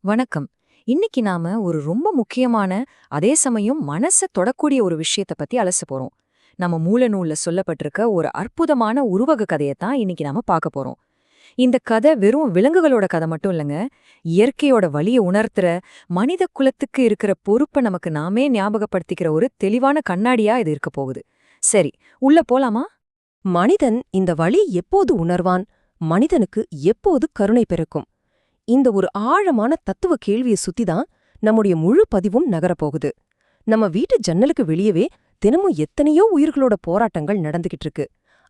வணக்கம். இன்னைக்கு நாம ஒரு ரொம்ப முக்கியமான, அதே சமயம் மனச தொடக்கூடிய ஒரு விஷயத்த பத்தி அலச போறோம். நம்ம மூல நூல்ல சொல்லப்பட்டிருக்க ஒரு அற்புதமான உருவக கதையத்தான் இன்னைக்கு நாம பார்க்க போறோம். இந்த கதை வெறும் விலங்குகளோட கதை மட்டும் இல்லைங்க. இயற்கையோட வலிய உணர்த்துற, மனித குலத்துக்கு இருக்கிற பொறுப்பை நமக்கு நாமே ஞாபகப்படுத்திக்கிற ஒரு தெளிவான கண்ணாடியா இது இருக்க போகுது. சரி, உள்ள போலாமா? மனிதன் இந்த வலி எப்போது உணர்வான்? மனிதனுக்கு எப்போது கருணை பிறக்கும்? இந்த ஒரு ஆழமான தத்துவ கேள்வியை சுத்திதான் நம்முடைய முழு பதிவும் நகரப்போகுது. நம்ம வீட்டு ஜன்னலுக்கு வெளியவே தினமும் எத்தனையோ உயிர்களோட போராட்டங்கள் நடந்துகிட்டு இருக்கு.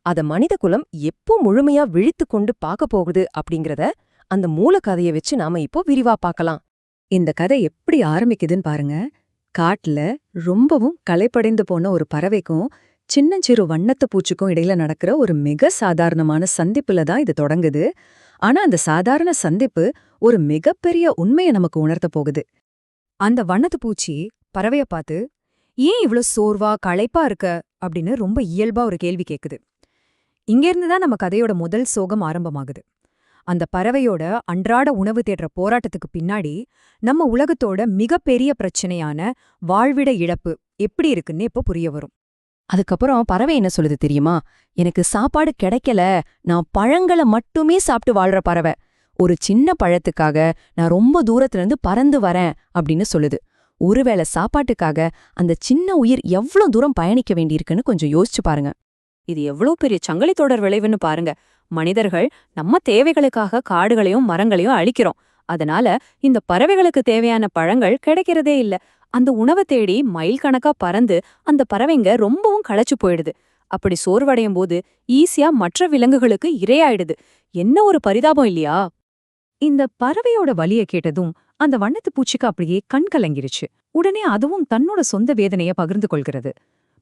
அத மனித குலம் எப்போ முழுமையா விழித்து கொண்டு பார்க்க போகுது அப்படிங்கறத அந்த மூல கதையை வச்சு நாம இப்போ விரிவா பார்க்கலாம். இந்த கதை எப்படி ஆரம்பிக்குதுன்னு பாருங்க. காட்டுல ரொம்பவும் களைப்படைந்து போன ஒரு பறவைக்கும் சின்னஞ்சிறு வண்ணத்து பூச்சிக்கும் இடையில நடக்கிற ஒரு மிக சாதாரணமான சந்திப்புல தான் இது தொடங்குது. ஆனா அந்த சாதாரண சந்திப்பு ஒரு மிகப்பெரிய உண்மையை நமக்கு உணர்த்த போகுது. அந்த வண்ணத்து பூச்சி பறவைய பார்த்து, ஏன் இவ்ளோ சோர்வா களைப்பா இருக்க அப்படின்னு ரொம்ப இயல்பா ஒரு கேள்வி கேக்குது. இங்கேருந்து தான் நம்ம கதையோட முதல் சோகம் ஆரம்பமாகுது. அந்த பறவையோட அன்றாட உணவு தேடுற போராட்டத்துக்கு பின்னாடி நம்ம உலகத்தோட மிகப்பெரிய பிரச்சனையான வாழ்விட இழப்பு எப்படி இருக்குன்னு இப்ப புரிய வரும். அதுக்கப்புறம் பறவை என்ன சொல்லுது தெரியுமா? எனக்கு சாப்பாடு கிடைக்கல, நான் பழங்களை மட்டுமே சாப்பிட்டு வாழ்ற பறவை. ஒரு சின்ன பழத்துக்காக நான் ரொம்ப தூரத்துல இருந்து பறந்து வரேன் அப்படின்னு சொல்லுது. ஒருவேளை சாப்பாட்டுக்காக அந்த சின்ன உயிர் எவ்வளவு தூரம் பயணிக்க வேண்டியிருக்குன்னு கொஞ்சம் யோசிச்சு பாருங்க. இது எவ்வளவு பெரிய சங்கிலி தொடர் விளைவுன்னு பாருங்க. மனிதர்கள் நம்ம தேவைகளுக்காக காடுகளையும் மரங்களையும் அழிக்கிறோம். அதனால இந்த பறவைகளுக்கு தேவையான பழங்கள் கிடைக்கிறதே இல்ல. அந்த உணவை தேடி மைல் கணக்கா பறந்து அந்த பறவைங்க ரொம்பவும் களைச்சு போயிடுது. அப்படி சோர்வடையும் போது ஈஸியா மற்ற விலங்குகளுக்கு இரையாயிடுது. என்ன ஒரு பரிதாபம் இல்லையா? இந்த பறவையோட வலிய கேட்டதும் அந்த வண்ணத்து பூச்சிக்கு அப்படியே கண் கலங்கிருச்சு. உடனே அதுவும் தன்னோட சொந்த வேதனைய பகிர்ந்து கொள்கிறது.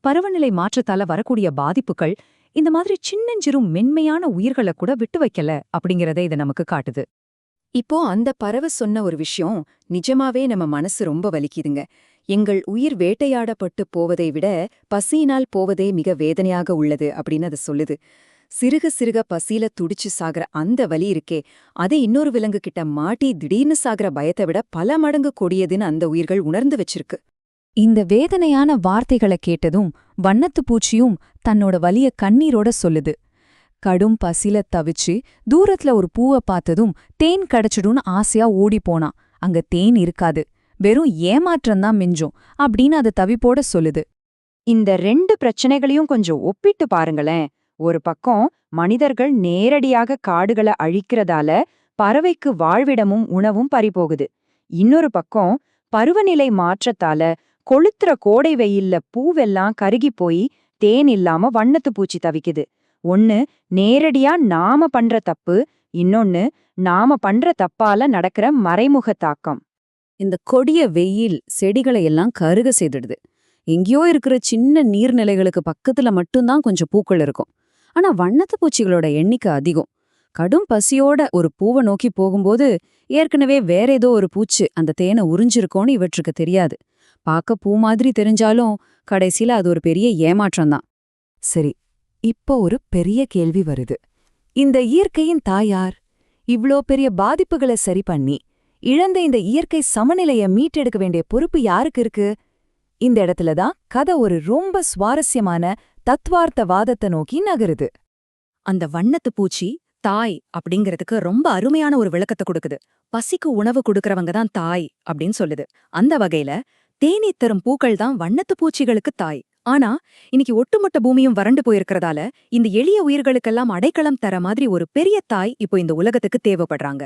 பருவநிலை மாற்றத்தால வரக்கூடிய பாதிப்புகள் இந்த மாதிரி சின்னஞ்சிறு மென்மையான உயிர்களை கூட விட்டு வைக்கல அப்படிங்கறத இதை நமக்கு காட்டுது. இப்போ அந்த பறவை சொன்ன ஒரு விஷயம் நிஜமாவே நம்ம மனசு ரொம்ப வலிக்குதுங்க. எங்கள் உயிர் வேட்டையாடப்பட்டு போவதை விட பசியினால் போவதே மிக வேதனையாக உள்ளது அப்படின்னு அது சொல்லுது. சிறுக சிறுக பசியில துடிச்சு சாகிற அந்த வலி இருக்கே, அதை இன்னொரு விலங்கு கிட்ட மாட்டி திடீர்னு சாகிற பயத்தை விட பல மடங்கு கொடியதுன்னு அந்த உயிர்கள் உணர்ந்து வச்சிருக்கு. இந்த வேதனையான வார்த்தைகளை கேட்டதும் வண்ணத்து பூச்சியும் தன்னோட வலிய கண்ணீரோட சொல்லுது. கடும் பசில தவிச்சு தூரத்துல ஒரு பூவை பார்த்ததும் தேன் கிடைச்சிடும்னு ஆசையா ஓடி போனான். அங்க தேன் இருக்காது, வெறும் ஏமாற்றம்தான் மிஞ்சும் அப்படின்னு அது தவிப்போட சொல்லுது. இந்த ரெண்டு பிரச்சனைகளையும் கொஞ்சம் ஒப்பிட்டு பாருங்களேன். ஒரு பக்கம் மனிதர்கள் நேரடியாக காடுகளை அழிக்கிறதால பறவைக்கு வாழ்விடமும் உணவும் பறிபோகுது. இன்னொரு பக்கம் பருவநிலை மாற்றத்தால கொளுத்துற கோடை வெயில்ல பூவெல்லாம் கருகி போய் தேன் இல்லாம வண்ணத்து பூச்சி தவிக்குது. ஒன்னு நேரடியா நாம பண்ற தப்பு, இன்னொன்னு நாம பண்ற தப்பால நடக்கிற மறைமுக தாக்கம். இந்த கொடிய வெயில் செடிகளை எல்லாம் கருக செய்துடுது. எங்கேயோ இருக்கிற சின்ன நீர்நிலைகளுக்கு பக்கத்துல மட்டும்தான் கொஞ்சம் பூக்கள் இருக்கும். ஆனா வண்ணத்து பூச்சிகளோட எண்ணிக்கை அதிகம். கடும் பசியோட ஒரு பூவை நோக்கி போகும்போது ஏற்கனவே வேற ஏதோ ஒரு பூச்சி அந்த தேனை உறிஞ்சிருக்கோன்னு இவற்றுக்கு தெரியாது. பார்க்க பூ மாதிரி தெரிஞ்சாலும் கடைசியில அது ஒரு பெரிய ஏமாற்றம்தான். சரி, இப்போ ஒரு பெரிய கேள்வி வருது. இந்த இயற்கையின் தாயார் இவ்ளோ பெரிய பாதிப்புகளை சரி பண்ணி இழந்த இந்த இயற்கை சமநிலைய மீட்டெடுக்க வேண்டிய பொறுப்பு யாருக்கு இருக்கு? இந்த இடத்துலதான் கதை ஒரு ரொம்ப சுவாரஸ்யமான தத்வார்த்த வாதத்தை நோக்கி நகருது. அந்த வண்ணத்து பூச்சி தாய் அப்படிங்கறதுக்கு ரொம்ப அருமையான ஒரு விளக்கத்தை கொடுக்குது. பசிக்கு உணவு கொடுக்கறவங்க தான் தாய் அப்படின்னு சொல்லுது. அந்த வகையில தேனீ தரும் பூக்கள் தான் வண்ணத்து பூச்சிகளுக்கு தாய். ஆனா இன்னைக்கு ஒட்டுமொத்த பூமியும் வறண்டு போயிருக்கிறதால இந்த எளிய உயிர்களுக்கெல்லாம் அடைக்கலம் தர மாதிரி ஒரு பெரிய தாய் இப்போ இந்த உலகத்துக்கு தேவைப்படுறாங்க.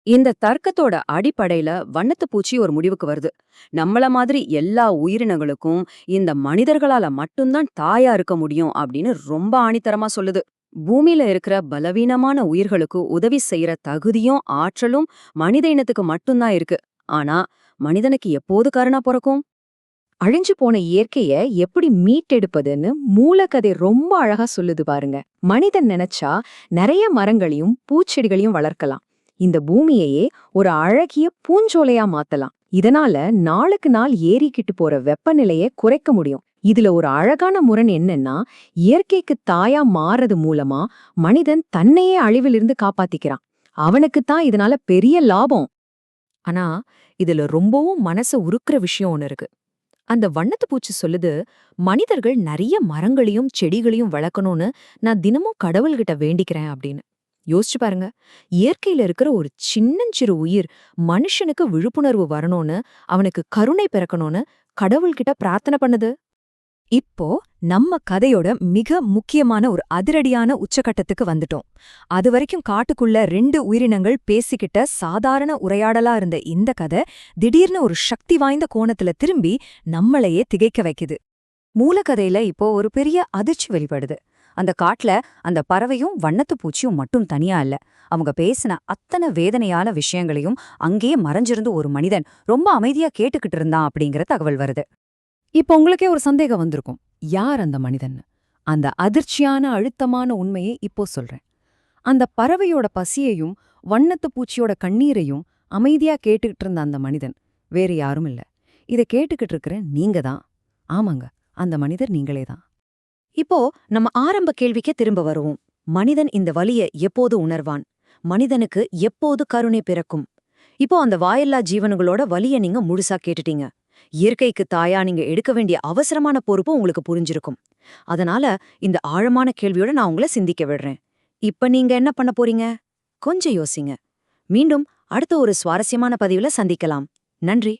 இந்த தர்க்கத்தோட அடிப்படையில வண்ணத்து பூச்சி ஒரு முடிவுக்கு வருது. நம்மள மாதிரி எல்லா உயிரினங்களுக்கும் இந்த மனிதர்களால மட்டும்தான் தாயா இருக்க முடியும் அப்படின்னு ரொம்ப ஆணித்தரமா சொல்லுது. பூமியில இருக்கிற பலவீனமான உயிர்களுக்கு உதவி செய்யற தகுதியும் ஆற்றலும் மனித இனத்துக்கு மட்டும்தான் இருக்கு. ஆனா மனிதனுக்கு எப்போது கருணா பிறக்கும்? அழிஞ்சு போன இயற்கைய எப்படி மீட்டெடுப்பதுன்னு மூலக்கதை ரொம்ப அழகா சொல்லுது பாருங்க. மனிதன் நினைச்சா நிறைய மரங்களையும் பூச்செடிகளையும் வளர்க்கலாம். இந்த பூமியையே ஒரு அழகிய பூஞ்சோலையா மாத்தலாம். இதனால நாளுக்கு நாள் ஏறிக்கிட்டு போற வெப்பநிலையை குறைக்க முடியும். இதுல ஒரு அழகான முரண் என்னன்னா, இயற்கைக்கு தாயா மாறது மூலமா மனிதன் தன்னையே அழிவிலிருந்து காப்பாத்திக்கிறான். அவனுக்குத்தான் இதனால பெரிய லாபம். ஆனா இதுல ரொம்பவும் மனச உருக்குற விஷயம் ஒண்ணு இருக்கு. அந்த வண்ணத்து பூச்சி சொல்லுது, மனிதர்கள் நிறைய மரங்களையும் செடிகளையும் வளர்க்கணும்னு நான் தினமும் கடவுள்கிட்ட வேண்டிக்கிறேன் அப்படின்னு. யோசிச்சு பாருங்க, இயற்கையில இருக்கிற ஒரு சின்னஞ்சிறு உயிர் மனுஷனுக்கு விழிப்புணர்வு வரணும்னு, அவனுக்கு கருணை பிறக்கணும்னு கடவுள்கிட்ட பிரார்த்தனை பண்ணுது. இப்போ நம்ம கதையோட மிக முக்கியமான ஒரு அதிரடியான உச்சகட்டத்துக்கு வந்துட்டோம். அது வரைக்கும் காட்டுக்குள்ள 2 உயிரினங்கள் பேசிக்கிட்ட சாதாரண உரையாடலா இருந்த இந்த கதை திடீர்னு ஒரு சக்தி வாய்ந்த கோணத்துல திரும்பி நம்மளையே திகைக்க வைக்குது. மூலக்கதையில இப்போ ஒரு பெரிய அதிர்ச்சி வெளிப்படுது. அந்த காட்டுல அந்த பறவையும் வண்ணத்து பூச்சியும் மட்டும் தனியா இல்ல. அவங்க பேசின அத்தனை வேதனையான விஷயங்களையும் அங்கேயே மறைஞ்சிருந்து ஒரு மனிதன் ரொம்ப அமைதியா கேட்டுக்கிட்டு இருந்தான் அப்படிங்கிற தகவல் வருது. இப்போ உங்களுக்கே ஒரு சந்தேகம் வந்திருக்கும், யார் அந்த மனிதன்? அந்த அதிர்ச்சியான அழுத்தமான உண்மையை இப்போ சொல்றேன். அந்த பறவையோட பசியையும் வண்ணத்து பூச்சியோட கண்ணீரையும் அமைதியா கேட்டுக்கிட்டு இருந்த அந்த மனிதன் வேறு யாரும் இல்ல. இதை கேட்டுக்கிட்டு இருக்கிற நீங்க தான். ஆமாங்க, அந்த மனிதர் நீங்களே தான். இப்போ நம்ம ஆரம்ப கேள்விக்கே திரும்ப வருவோம். மனிதன் இந்த வலிய எப்போது உணர்வான்? மனிதனுக்கு எப்போது கருணை பிறக்கும்? இப்போ அந்த வாயில்லா ஜீவனுங்களோட வலிய நீங்க முழுசா கேட்டுட்டீங்க. இயற்கைக்கு தாயா நீங்க எடுக்க வேண்டிய அவசரமான பொறுப்பு உங்களுக்கு புரிஞ்சிருக்கும். அதனால இந்த ஆழமான கேள்வியோட நான் உங்களை சிந்திக்க விடுறேன். இப்ப நீங்க என்ன பண்ண போறீங்க? கொஞ்சம் யோசிங்க. மீண்டும் அடுத்த ஒரு சுவாரஸ்யமான பதிவுல சந்திக்கலாம். நன்றி.